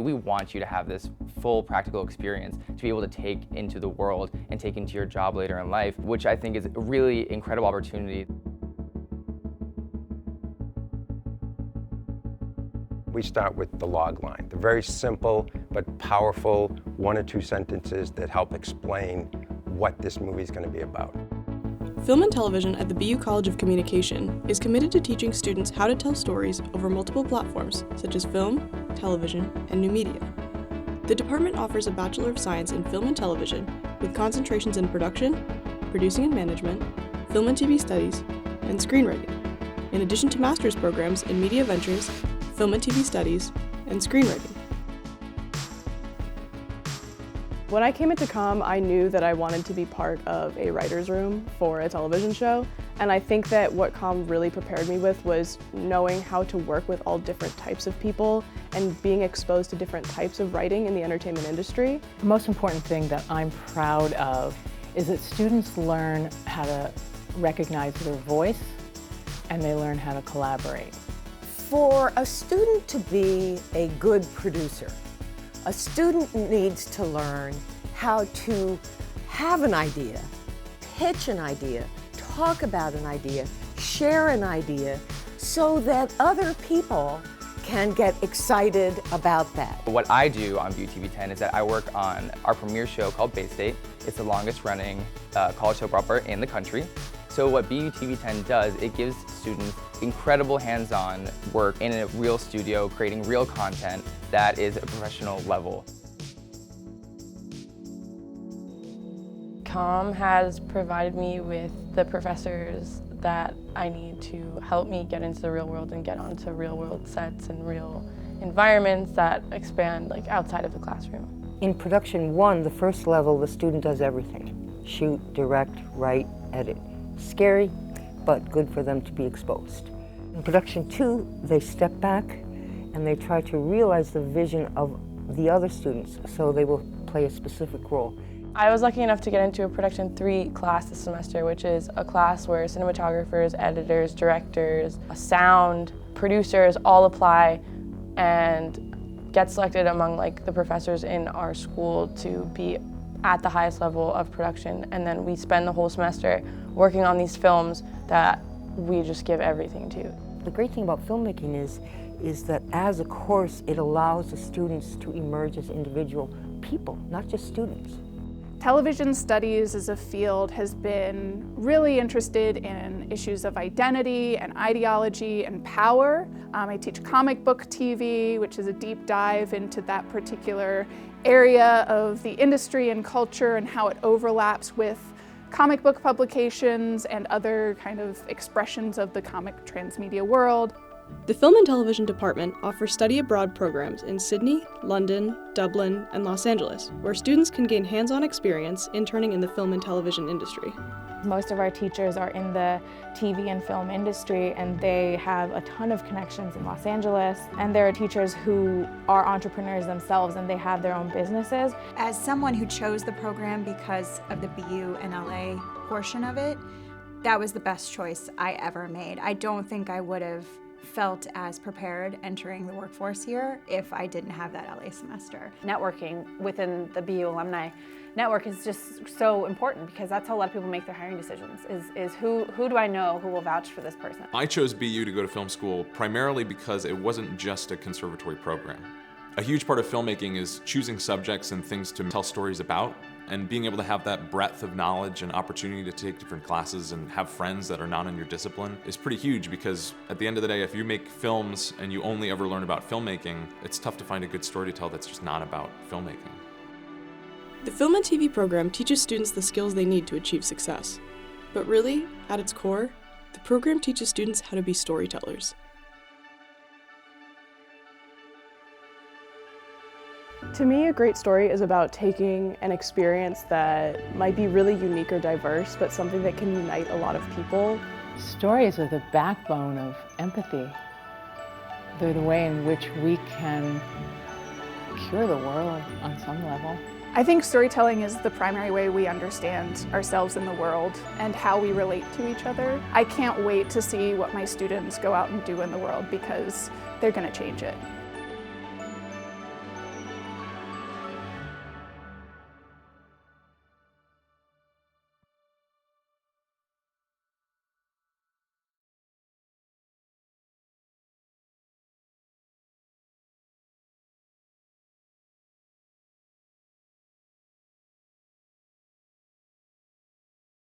We want you to have this full practical experience to be able to take into the world and take into your job later in life, which I think is a really incredible opportunity. We start with the log line, the very simple but powerful 1 or 2 sentences that help explain what this movie is going to be about. Film and Television at the BU College of Communication is committed to teaching students how to tell stories over multiple platforms such as film, television, and new media. The department offers a Bachelor of Science in Film and Television with concentrations in production, producing and management, film and TV studies, and screenwriting, in addition to master's programs in media ventures, film and TV studies, and screenwriting. When I came into COM, I knew that I wanted to be part of a writer's room for a television show, and I think that what COM really prepared me with was knowing how to work with all different types of people and being exposed to different types of writing in the entertainment industry. The most important thing that I'm proud of is that students learn how to recognize their voice and they learn how to collaborate. For a student to be a good producer, a student needs to learn how to have an idea, pitch an idea, talk about an idea, share an idea, so that other people can get excited about that. What I do on BU TV 10 is that I work on our premiere show called Bay State. It's the longest running college soap opera in the country. So what BU TV 10 does, it gives students incredible hands-on work in a real studio, creating real content that is a professional level. COM has provided me with the professors that I need to help me get into the real world and get onto real world sets and real environments that expand outside of the classroom. In production 1, the first level, the student does everything. Shoot, direct, write, edit. Scary, but good for them to be exposed. In production 2, they step back and they try to realize the vision of the other students, so they will play a specific role. I was lucky enough to get into a production 3 class this semester, which is a class where cinematographers, editors, directors, sound, producers all apply and get selected among the professors in our school to be at the highest level of production, and then we spend the whole semester working on these films that we just give everything to. The great thing about filmmaking is that as a course, it allows the students to emerge as individual people, not just students. Television studies as a field has been really interested in issues of identity and ideology and power. I teach comic book TV, which is a deep dive into that particular area of the industry and culture and how it overlaps with comic book publications and other kind of expressions of the comic transmedia world. The Film and Television Department offers study abroad programs in Sydney, London, Dublin, and Los Angeles, where students can gain hands-on experience interning in the film and television industry. Most of our teachers are in the TV and film industry, and they have a ton of connections in Los Angeles. And there are teachers who are entrepreneurs themselves, and they have their own businesses. As someone who chose the program because of the BU and LA portion of it, that was the best choice I ever made. I don't think I would have felt as prepared entering the workforce here if I didn't have that LA semester. Networking within the BU alumni network is just so important, because that's how a lot of people make their hiring decisions, is who do I know who will vouch for this person. I chose BU to go to film school primarily because it wasn't just a conservatory program. A huge part of filmmaking is choosing subjects and things to tell stories about, and being able to have that breadth of knowledge and opportunity to take different classes and have friends that are not in your discipline is pretty huge, because at the end of the day, if you make films and you only ever learn about filmmaking, it's tough to find a good story to tell that's just not about filmmaking. The Film and TV program teaches students the skills they need to achieve success. But really, at its core, the program teaches students how to be storytellers. To me, a great story is about taking an experience that might be really unique or diverse, but something that can unite a lot of people. Stories are the backbone of empathy. They're the way in which we can cure the world on some level. I think storytelling is the primary way we understand ourselves in the world and how we relate to each other. I can't wait to see what my students go out and do in the world, because they're going to change it.